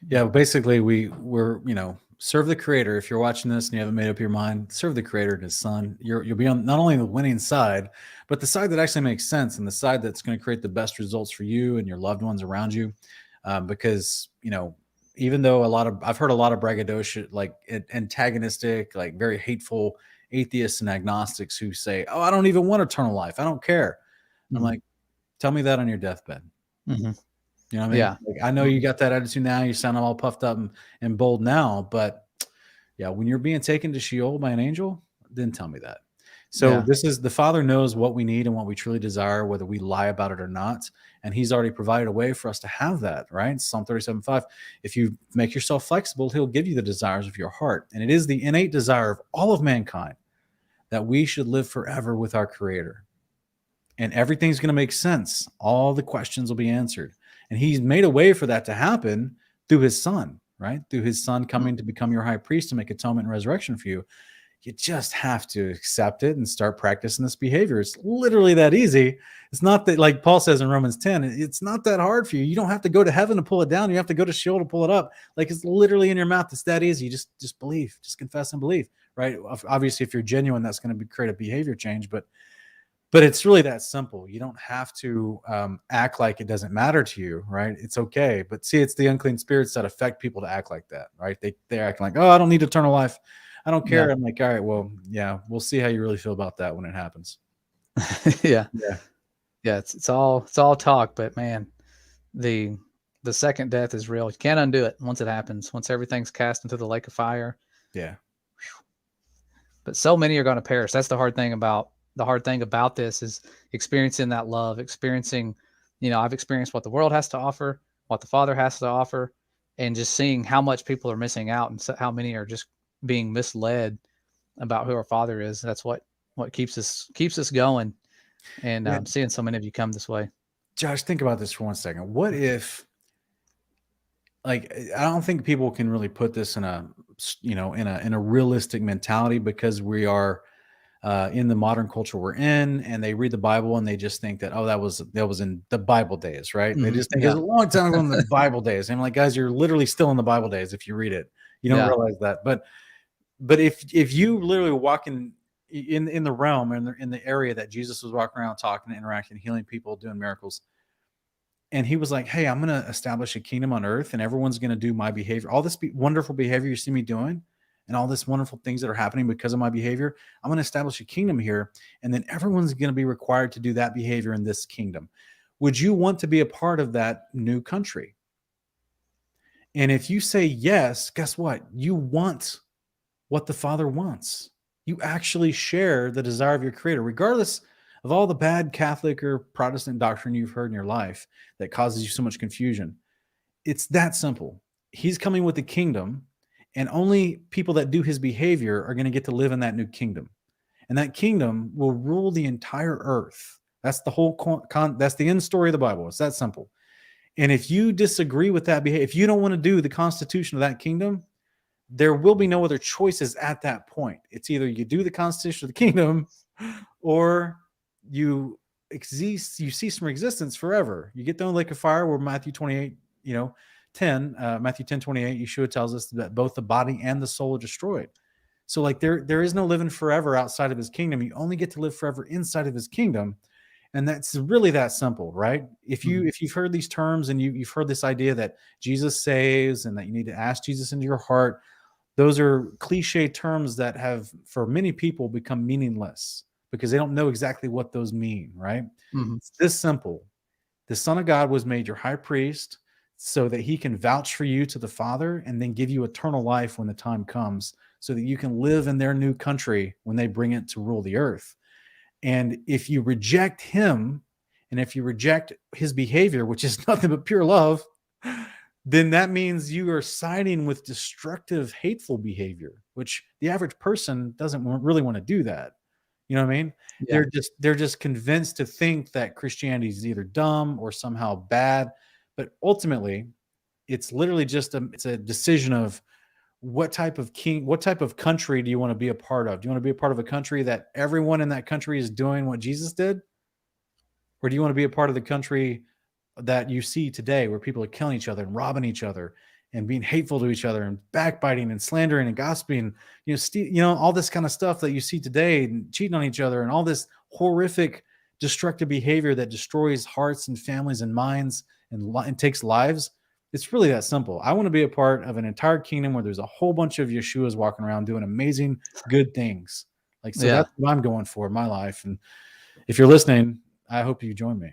Yeah, basically we're, serve the creator. If you're watching this and you haven't made up your mind, serve the creator and his son. You'll be on not only the winning side, but the side that actually makes sense and the side that's going to create the best results for you and your loved ones around you. Because, even though I've heard a lot of braggadocio, like antagonistic, like very hateful atheists and agnostics who say, "Oh, I don't even want eternal life. I don't care." I'm Mhm. like, tell me that on your deathbed. Mhm. You know what I mean? Yeah. Like, I know you got that attitude now. You sound all puffed up and bold now, but yeah, when you're being taken to Sheol by an angel, then tell me that. So Yeah. this is the Father knows what we need and what we truly desire, whether we lie about it or not. And He's already provided a way for us to have that, right? Psalm 37:5. If you make yourself flexible, He'll give you the desires of your heart. And it is the innate desire of all of mankind that we should live forever with our Creator. And everything's going to make sense. All the questions will be answered. And He's made a way for that to happen through His Son, right? Through His Son Mm. coming to become your high priest to make atonement and resurrection for you. You just have to accept it and start practicing this behavior. It's literally that easy. It's not that, like Paul says in Romans 10, it's not that hard for you. You don't have to go to heaven to pull it down. You have to go to Sheol to pull it up. Like, it's literally in your mouth. It's that easy. Just believe, just confess and believe, right? Obviously, if you're genuine, that's going to create a behavior change, but it's really that simple. You don't have to act like it doesn't matter to you, right? It's okay. But see, it's the unclean spirits that affect people to act like that, right? They're acting like, oh, I don't need eternal life. I don't Yeah. care. I'm like, all right, well, yeah, we'll see how you really feel about that when it happens. Yeah. Yeah, Yeah. It's all talk, but man, the the second death is real. You can't undo it once it happens. Once everything's cast into the lake of fire. yeah, But so many are going to perish. That's the hard thing about this is experiencing that love, experiencing, I've experienced what the world has to offer, what the Father has to offer, and just seeing how much people are missing out and so, how many are just being misled about who our Father is. That's what keeps us going, and yeah. seeing so many of you come this way. Josh, think about this for 1 second. What if, like, I don't think people can really put this in a realistic mentality because we are in the modern culture we're in, and they read the Bible and they just think that, oh, that was in the Bible days, right? They just think it was Yeah, a long time ago in the Bible days. I'm like, guys, you're literally still in the Bible days if you read it. You don't yeah, realize that, but if you literally walk in the realm and in the area that Jesus was walking around, talking, interacting, healing people, doing miracles, and He was like, hey, I'm going to establish a kingdom on earth, and everyone's going to do my behavior, all this wonderful behavior you see me doing, and all this wonderful things that are happening because of my behavior. I'm going to establish a kingdom here, and then everyone's going to be required to do that behavior in this kingdom. Would you want to be a part of that new country? And if you say yes, guess what? You want what the Father wants. You actually share the desire of your Creator, regardless of all the bad Catholic or Protestant doctrine you've heard in your life that causes you so much confusion. It's that simple. He's coming with the kingdom, and only people that do His behavior are going to get to live in that new kingdom. And that kingdom will rule the entire earth. That's the whole that's the end story of the Bible. It's that simple. And if you disagree with that behavior, if you don't want to do the constitution of that kingdom, there will be no other choices at that point. It's either you do the constitution of the kingdom or you exist, you cease from existence forever. You get thrown in the lake of fire where Matthew 28, 10, Matthew 10:28, Yeshua tells us that both the body and the soul are destroyed. So like there is no living forever outside of His kingdom. You only get to live forever inside of His kingdom. And that's really that simple, right? If you mhm, if you've heard these terms and you've heard this idea that Jesus saves and that you need to ask Jesus into your heart, those are cliche terms that have, for many people, become meaningless because they don't know exactly what those mean, right? mhm. It's this simple. The Son of God was made your high priest so that He can vouch for you to the Father and then give you eternal life when the time comes so that you can live in their new country when they bring it to rule the earth. And if you reject Him and if you reject His behavior, which is nothing but pure love, then that means you are siding with destructive, hateful behavior, which the average person doesn't really want to do that. You know what I mean? Yeah, They're just convinced to think that Christianity is either dumb or somehow bad, but ultimately, it's literally just it's a decision of what type of country do you want to be a part of? Do you want to be a part of a country that everyone in that country is doing what Jesus did, or do you want to be a part of the country that you see today where people are killing each other and robbing each other and being hateful to each other and backbiting and slandering and gossiping, all this kind of stuff that you see today, and cheating on each other and all this horrific destructive behavior that destroys hearts and families and minds and takes lives. It's really that simple. I want to be a part of an entire kingdom where there's a whole bunch of Yeshuas walking around doing amazing, good things. Like, so Yeah. that's what I'm going for in my life. And if you're listening, I hope you join me.